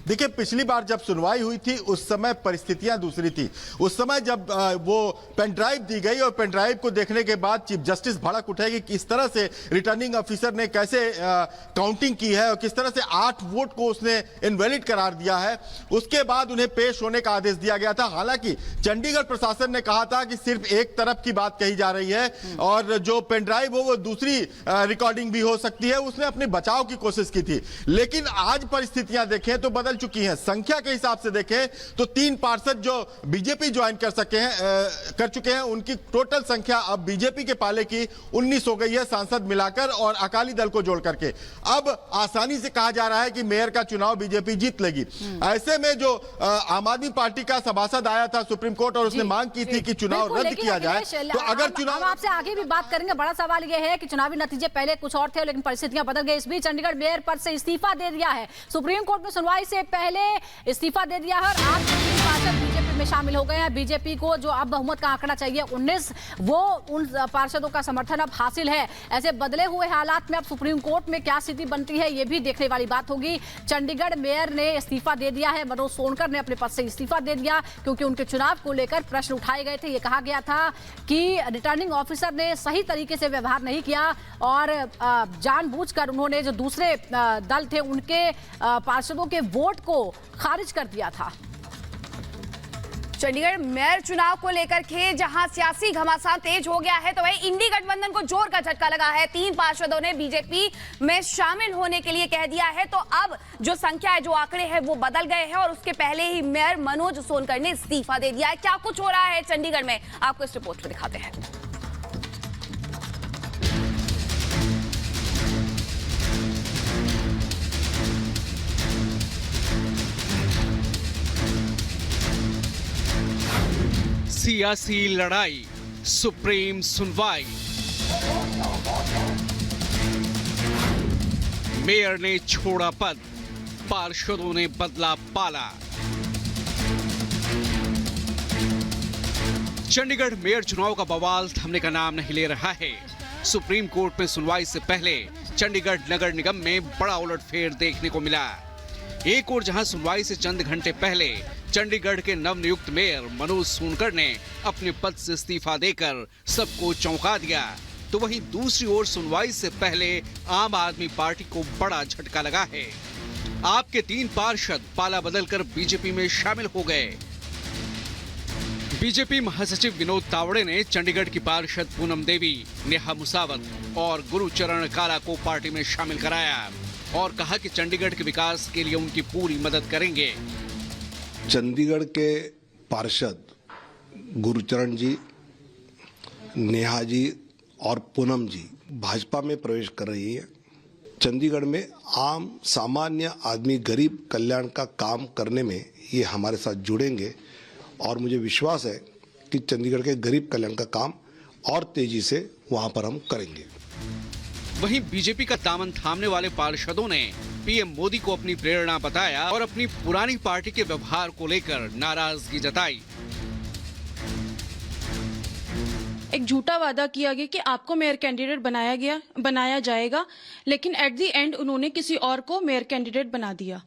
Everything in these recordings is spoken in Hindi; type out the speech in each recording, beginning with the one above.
देखिए, पिछली बार जब सुनवाई हुई थी उस समय परिस्थितियां दूसरी थी। उस समय जब वो पेन ड्राइव दी गई और पेन ड्राइव को देखने के बाद चीफ जस्टिस भड़क उठे कि किस तरह से रिटर्निंग ऑफिसर ने कैसे काउंटिंग की है और किस तरह से 8 वोट को उसने इनवैलिड करार दिया है। उसके बाद उन्हें पेश होने का आदेश दिया गया था। हालांकि चंडीगढ़ प्रशासन ने कहा था कि सिर्फ एक तरफ की बात कही जा रही है और जो पेन ड्राइव हो वो दूसरी रिकॉर्डिंग भी हो सकती है। उसने अपने बचाव की कोशिश की थी, लेकिन आज परिस्थितियां देखें तो बदल चुकी हैं। संख्या के हिसाब से देखें तो 3 पार्षद जो बीजेपी ज्वाइन कर चुके हैं, उनकी टोटल संख्या अब बीजेपी के पाले की 19 हो गई है, सांसद मिलाकर और अकाली दल को जोड़ करके। अब आसानी से कहा जा रहा है कि मेयर का चुनाव बीजेपी जीत लेगी। ऐसे में जो आम आदमी पार्टी का सभासद आया था सुप्रीम कोर्ट और उसने मांग की थी कि चुनाव रद्द किया जाए, तो अगर चुनाव, हम आपसे आगे भी बात करेंगे। बड़ा सवाल यह है कि चुनावी नतीजे पहले कुछ और थे लेकिन परिस्थितियां बदल गई। इस बीच चंडीगढ़ मेयर पद से इस्तीफा दे दिया है। सुप्रीम कोर्ट में सुनवाई से पहले इस्तीफा दे दिया है और आज पार्षद बीजेपी में शामिल हो गए हैं। बीजेपी को जो अब बहुमत का आंकड़ा चाहिए 19, वो उन पार्षदों का समर्थन अब हासिल है। ऐसे बदले हुए हालात में अब सुप्रीम कोर्ट में क्या स्थिति बनती है, ये भी देखने वाली बात होगी। चंडीगढ़ मेयर ने इस्तीफा दे दिया है। मनोज सोनकर ने अपने पद से इस्तीफा दे दिया क्योंकि उनके चुनाव को लेकर प्रश्न उठाए गए थे। ये कहा गया था कि रिटर्निंग ऑफिसर ने सही तरीके से व्यवहार नहीं किया और जानबूझकर उन्होंने जो दूसरे दल थे उनके पार्षदों के वोट को खारिज कर दिया था। चंडीगढ़ मेयर चुनाव को लेकर के जहां सियासी घमासान तेज हो गया है, तो वही इंडी गठबंधन को जोर का झटका लगा है। 3 पार्षदों ने बीजेपी में शामिल होने के लिए कह दिया है। तो अब जो संख्या है, जो आंकड़े हैं वो बदल गए हैं और उसके पहले ही मेयर मनोज सोनकर ने इस्तीफा दे दिया है। क्या कुछ हो रहा है चंडीगढ़ में, आपको इस रिपोर्ट में दिखाते हैं। सियासी लड़ाई, सुप्रीम सुनवाई। मेयर ने छोड़ा पद, पार्षदों ने बदला पाला। चंडीगढ़ मेयर चुनाव का बवाल थमने का नाम नहीं ले रहा है। सुप्रीम कोर्ट में सुनवाई से पहले चंडीगढ़ नगर निगम में बड़ा उलटफेर देखने को मिला। एक और जहां सुनवाई से चंद घंटे पहले चंडीगढ़ के नवनियुक्त मेयर मनोज सोनकर ने अपने पद से इस्तीफा देकर सबको चौंका दिया, तो वहीं दूसरी ओर सुनवाई से पहले आम आदमी पार्टी को बड़ा झटका लगा है। आपके 3 पार्षद पाला बदलकर बीजेपी में शामिल हो गए। बीजेपी महासचिव विनोद तावड़े ने चंडीगढ़ की पार्षद पूनम देवी, नेहा मुसावत और गुरुचरण काला को पार्टी में शामिल कराया और कहा कि चंडीगढ़ के विकास के लिए उनकी पूरी मदद करेंगे। चंडीगढ़ के पार्षद गुरुचरण जी, नेहा जी और पूनम जी भाजपा में प्रवेश कर रही है। चंडीगढ़ में आम सामान्य आदमी गरीब कल्याण का काम करने में ये हमारे साथ जुड़ेंगे और मुझे विश्वास है कि चंडीगढ़ के गरीब कल्याण का काम और तेजी से वहां पर हम करेंगे। वहीं बीजेपी का दामन थामने वाले पार्षदों ने पीएम मोदी को अपनी प्रेरणा बताया और अपनी पुरानी पार्टी के व्यवहार को लेकर नाराजगी जताई। एक झूठा वादा किया गया कि आपको मेयर कैंडिडेट बनाया जाएगा, लेकिन एट द एंड उन्होंने किसी और को मेयर कैंडिडेट बना दिया।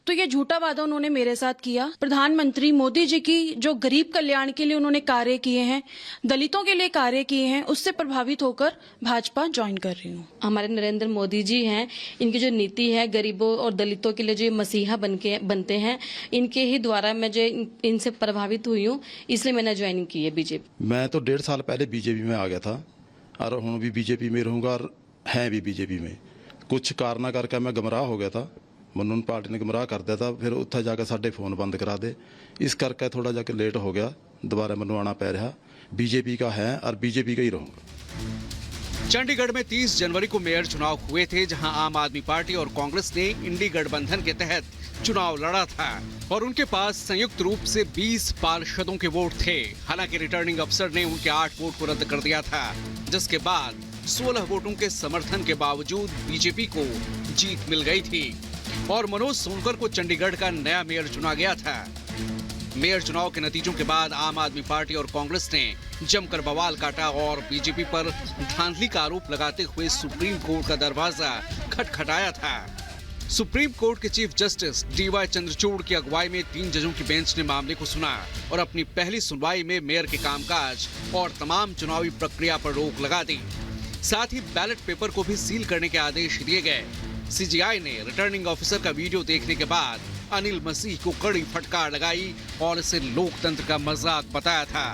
तो ये झूठा वादा उन्होंने मेरे साथ किया। प्रधानमंत्री मोदी जी की जो गरीब कल्याण के लिए उन्होंने कार्य किए हैं, दलितों के लिए कार्य किए हैं, उससे प्रभावित होकर भाजपा ज्वाइन कर रही हूँ। हमारे नरेंद्र मोदी जी हैं, इनकी जो नीति है गरीबों और दलितों के लिए जो मसीहा बनते हैं, इनके ही द्वारा मैं जो इनसे प्रभावित हुई हूँ, इसलिए मैंने ज्वाइन की है बीजेपी। मैं तो 1.5 साल पहले बीजेपी में आ गया था और हूँ भी बीजेपी में रहूँगा और हैं भी बीजेपी में। कुछ कारण करके मैं गुमराह हो गया था, ਮੈਨੂੰ ਪਾਰਟੀ ਨੇ ਗੁੰਮਰਾਹ ਕਰ ਦਿੱਤਾ, ਫਿਰ ਉੱਥੇ ਜਾ ਕੇ ਸਾਡੇ ਫੋਨ ਬੰਦ ਕਰਾ ਦੇ, ਇਸ ਕਰਕੇ ਥੋੜਾ ਜਾ ਕੇ ਲੇਟ ਹੋ ਗਿਆ, दोबारा ਮੈਨੂੰ आना पै रहा। बीजेपी का है और बीजेपी का ही रहूंगा। चंडीगढ़ में 30 जनवरी को मेयर चुनाव हुए थे, जहां आम आदमी पार्टी और कांग्रेस ने इंडी गठबंधन के तहत चुनाव लड़ा था और उनके पास संयुक्त रूप से 20 पार्षदों के वोट थे। हालांकि रिटर्निंग अफसर ने उनके 8 वोट को रद्द कर दिया था, जिसके बाद 16 वोटों के समर्थन के बावजूद बीजेपी को जीत मिल गई थी और मनोज सोनकर को चंडीगढ़ का नया मेयर चुना गया था। मेयर चुनाव के नतीजों के बाद आम आदमी पार्टी और कांग्रेस ने जमकर बवाल काटा और बीजेपी पर धांधली का आरोप लगाते हुए सुप्रीम कोर्ट का दरवाजा खटखटाया था। सुप्रीम कोर्ट के चीफ जस्टिस DY चंद्रचूड़ की अगुवाई में 3 जजों की बेंच ने मामले को सुना और अपनी पहली सुनवाई में मेयर के कामकाज और तमाम चुनावी प्रक्रिया पर रोक लगा दी। साथ ही बैलेट पेपर को भी सील करने के आदेश दिए गए। CGI ने रिटर्निंग ऑफिसर का वीडियो देखने के बाद अनिल मसीह को कड़ी फटकार लगाई और इसे लोकतंत्र का मजाक बताया था।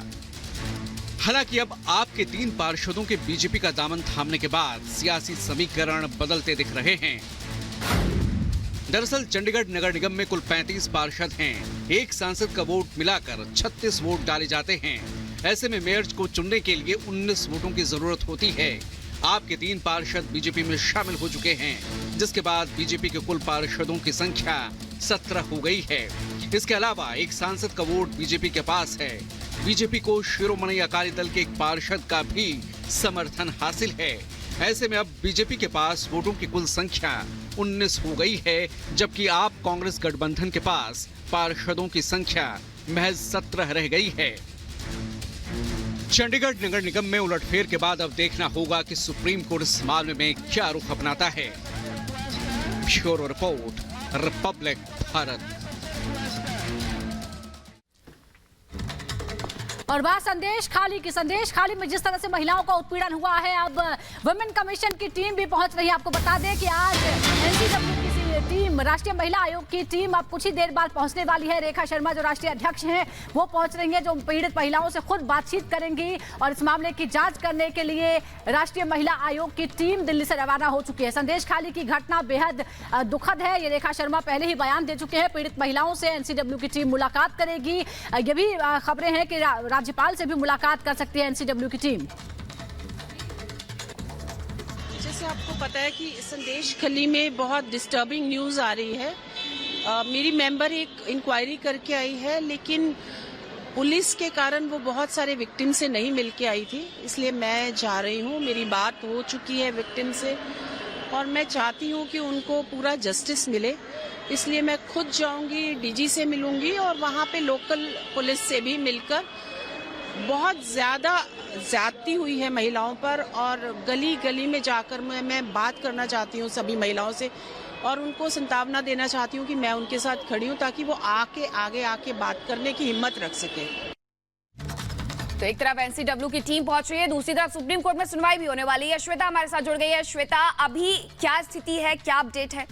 हालांकि अब आपके 3 पार्षदों के बीजेपी का दामन थामने के बाद सियासी समीकरण बदलते दिख रहे हैं। दरअसल चंडीगढ़ नगर निगम में कुल 35 पार्षद हैं। एक सांसद का वोट मिलाकर 36 वोट डाले जाते हैं। ऐसे में मेयर को चुनने के लिए 19 वोटों की जरूरत होती है। आपके 3 पार्षद बीजेपी में शामिल हो चुके हैं, जिसके बाद बीजेपी के कुल पार्षदों की संख्या 17 हो गई है। इसके अलावा एक सांसद का वोट बीजेपी के पास है। बीजेपी को शिरोमणि अकाली दल के एक पार्षद का भी समर्थन हासिल है। ऐसे में अब बीजेपी के पास वोटों की कुल संख्या 19 हो गई है, जबकि आप कांग्रेस गठबंधन के पास पार्षदों की संख्या महज 17 रह गई है। चंडीगढ़ नगर निगम में उलटफेर के बाद अब देखना होगा कि सुप्रीम कोर्ट इस मामले में क्या रुख अपनाता है। Bureau report, Republic Bharat. और बात संदेश खाली की। संदेश खाली में जिस तरह से महिलाओं का उत्पीड़न हुआ है, अब वुमेन कमीशन की टीम भी पहुंच रही है। आपको बता दें कि आज NCW की टीम, राष्ट्रीय महिला आयोग की टीम अब कुछ ही देर बाद पहुंचने वाली है। रेखा शर्मा जो राष्ट्रीय अध्यक्ष हैं वो पहुंच रही हैं, जो पीड़ित महिलाओं से खुद बातचीत करेंगी और इस मामले की जांच करने के लिए राष्ट्रीय महिला आयोग की टीम दिल्ली से रवाना हो चुकी है। संदेश खाली की घटना बेहद दुखद है। ये रेखा शर्मा पहले ही बयान दे चुके हैं। पीड़ित महिलाओं से NCW की टीम मुलाकात करेगी। ये भी खबरें हैं कि राज्यपाल से भी मुलाकात कर सकती है NCW की टीम। जैसे आपको पता है कि संदेश खली में बहुत डिस्टर्बिंग न्यूज़ आ रही है। मेरी मेंबर एक इंक्वायरी करके आई है, लेकिन पुलिस के कारण वो बहुत सारे विक्टिम से नहीं मिल के आई थी, इसलिए मैं जा रही हूँ। मेरी बात हो चुकी है विक्टिम से और मैं चाहती हूँ कि उनको पूरा जस्टिस मिले, इसलिए मैं खुद जाऊँगी, DG से मिलूंगी और वहाँ पे लोकल पुलिस से भी मिलकर बहुत ज़्यादा ज्यादती हुई है महिलाओं पर और गली गली में जाकर मैं बात करना चाहती हूँ सभी महिलाओं से और उनको सांत्वना देना चाहती हूँ कि मैं उनके साथ खड़ी हूँ ताकि वो आगे आके बात करने की हिम्मत रख सके। तो एक तरफ NCW की टीम पहुंच रही है, दूसरी तरफ सुप्रीम कोर्ट में सुनवाई भी होने वाली है। श्वेता हमारे साथ जुड़ गई है। श्वेता, अभी क्या स्थिति है, क्या अपडेट है?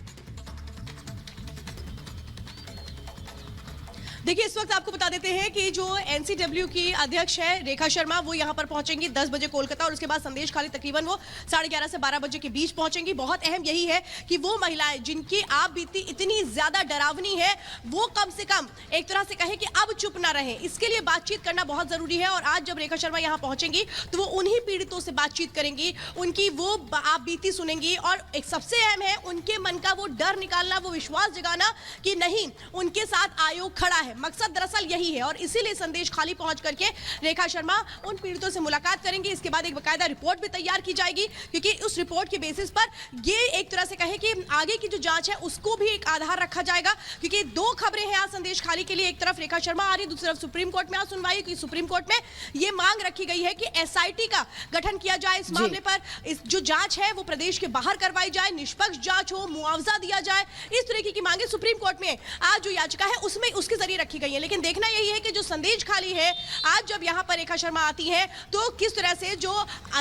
देखिए, इस वक्त आपको बता देते हैं कि जो NCW की अध्यक्ष है रेखा शर्मा, वो यहाँ पर पहुंचेंगी 10 बजे कोलकाता और उसके बाद संदेश खाली तकरीबन वो 11:30 से 12 बजे के बीच पहुंचेंगी। बहुत अहम यही है कि वो महिलाएं जिनकी आप बीती इतनी ज्यादा डरावनी है, वो कम से कम एक तरह से कहें कि अब चुप ना रहे, इसके लिए बातचीत करना बहुत जरूरी है। और आज जब रेखा शर्मा यहाँ पहुंचेंगी तो वो उन्हीं पीड़ितों से बातचीत करेंगी, उनकी वो आप बीती सुनेंगी और एक सबसे अहम है उनके मन का वो डर निकालना, वो विश्वास जगाना कि नहीं, उनके साथ आयोग खड़ा है। मकसद दरअसल यही है और इसीलिए संदेश खाली पहुंच करके रेखा शर्मा उन पीड़ितों से मुलाकात करेंगी। इसके बाद एक बकायदा रिपोर्ट भी तैयार की जाएगी, क्योंकि उस रिपोर्ट के बेसिस पर ये एक तरह से कहें कि आगे की जो जांच है उसको भी एक आधार रखा जाएगा। क्योंकि 2 खबरें हैं आज संदेश खाली के लिए, एक तरफ रेखा शर्मा आ रही है, दूसरी तरफ सुप्रीम कोर्ट में आज सुनवाई की। सुप्रीम कोर्ट में ये मांग रखी गई है कि SIT का गठन किया जाए इस मामले पर, इस जो जांच है वो प्रदेश के बाहर करवाई जाए, निष्पक्ष जांच हो, मुआवजा दिया जाए, इस तरीके की मांगे सुप्रीम कोर्ट में आज जो याचिका है उसमें उसके जरिए रखी गई है। लेकिन देखना यही है कि जो संदेश खाली है, आज जब यहाँ पर रेखा शर्मा आती है तो किस तरह से जो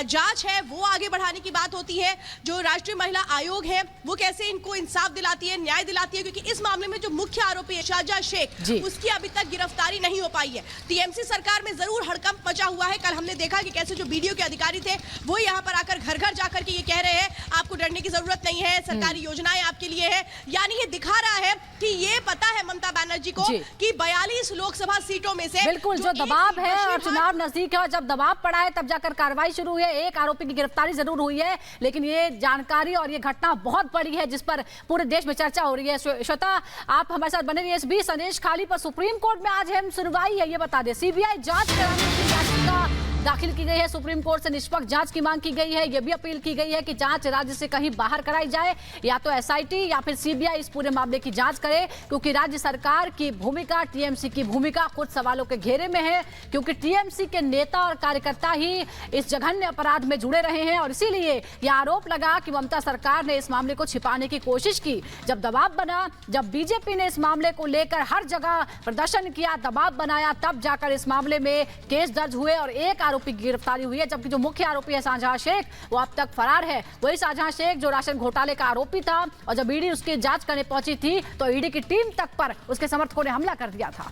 जांच है वो आगे बढ़ाने की बात होती है, जो राष्ट्रीय महिला आयोग है वो कैसे इनको इंसाफ दिलाती है, न्याय दिलाती है। क्योंकि इस मामले में जो मुख्य आरोपी है शाहजहां शेख, उसकी अभी तक गिरफ्तारी नहीं हो पाई है। TMC सरकार में जरूर हड़कंप मचा हुआ है। कल हमने देखा कि कैसे जो BDO के अधिकारी थे वो यहाँ पर आकर घर घर जाकर के ये कह रहे हैं आपको डरने की जरूरत नहीं है, सरकारी योजनाएं आपके लिए है। यानी ये दिखा रहा है कि ये पता है ममता बनर्जी को कि 42 लोकसभा सीटों में से बिल्कुल जो दबाव है और चुनाव नजदीक है और जब दबाव पड़ा है तब जाकर कार्रवाई शुरू हुई है। एक आरोपी की गिरफ्तारी जरूर हुई है, लेकिन ये जानकारी और ये घटना बहुत बड़ी है जिस पर पूरे देश में चर्चा हो रही है। श्वेता, आप हमारे साथ बने रहिए। इस बीच संदेश खाली पर सुप्रीम कोर्ट में आज अहम सुनवाई है, ये बता दें। CBI जांच कराने की याचिका दाखिल की गई है। सुप्रीम कोर्ट से निष्पक्ष जांच की मांग की गई है। यह भी अपील की गई है कि जांच राज्य से कहीं बाहर कराई जाए, या तो एसआईटी या फिर सीबीआई इस पूरे मामले की जांच करे, क्योंकि राज्य सरकार की भूमिका, टीएमसी की भूमिका कुछ सवालों के घेरे में है, क्योंकि टीएमसी के नेता और कार्यकर्ता ही इस जघन्य अपराध में जुड़े रहे हैं। और इसीलिए यह आरोप लगा कि ममता सरकार ने इस मामले को छिपाने की कोशिश की। जब दबाव बना, जब बीजेपी ने इस मामले को लेकर हर जगह प्रदर्शन किया, दबाव बनाया, तब जाकर इस मामले में केस दर्ज हुए और एक आरोपी की गिरफ्तारी हुई है। जबकि जो मुख्य आरोपी है शाहजहां शेख, वो अब तक फरार है। वही शाहजहां शेख जो राशन घोटाले का आरोपी था, और जब ईडी उसकी जांच करने पहुंची थी तो ईडी की टीम तक पर उसके समर्थकों ने हमला कर दिया था।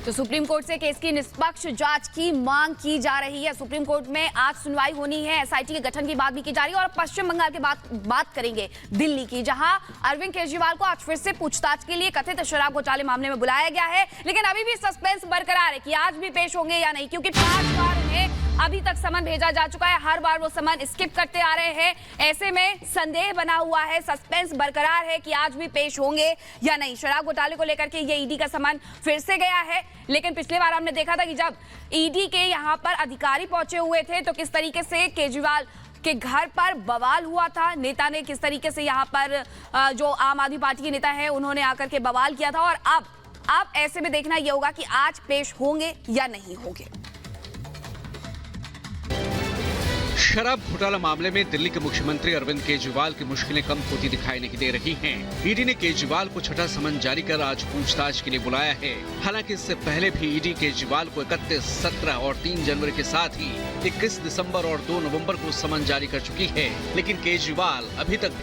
तो सुप्रीम कोर्ट से केस की निष्पक्ष जांच की मांग की जा रही है। सुप्रीम कोर्ट में आज सुनवाई होनी है। एसआईटी के गठन की बात भी की जा रही है। और पश्चिम बंगाल के बात करेंगे दिल्ली की, जहां अरविंद केजरीवाल को आज फिर से पूछताछ के लिए कथित शराब घोटाले मामले में बुलाया गया है। लेकिन अभी भी सस्पेंस बरकरार है कि आज भी पेश होंगे या नहीं, क्योंकि 5 बार उन्हें अभी तक समन भेजा जा चुका है। हर बार वो समन स्किप करते आ रहे हैं। ऐसे में संदेह बना हुआ है, सस्पेंस बरकरार है कि आज भी पेश होंगे या नहीं। शराब घोटाले को लेकर के ये ईडी का समन फिर से गया है। लेकिन पिछले बार हमने देखा था कि जब ईडी के यहाँ पर अधिकारी पहुंचे हुए थे तो किस तरीके से केजरीवाल के घर पर बवाल हुआ था। नेता ने किस तरीके से यहाँ पर जो आम आदमी पार्टी के नेता है उन्होंने आकर के बवाल किया था। और अब ऐसे में देखना यह होगा कि आज पेश होंगे या नहीं होंगे। शराब घोटाला मामले में दिल्ली के मुख्यमंत्री अरविंद केजरीवाल की मुश्किलें कम होती दिखाई नहीं दे रही हैं। ईडी ने केजरीवाल को छठा समन जारी कर आज पूछताछ के लिए बुलाया है। हालांकि इससे पहले भी ईडी केजरीवाल को 31, 17 और 3 जनवरी के साथ ही 21 दिसंबर और 2 नवंबर को समन जारी कर चुकी है। लेकिन केजरीवाल अभी तक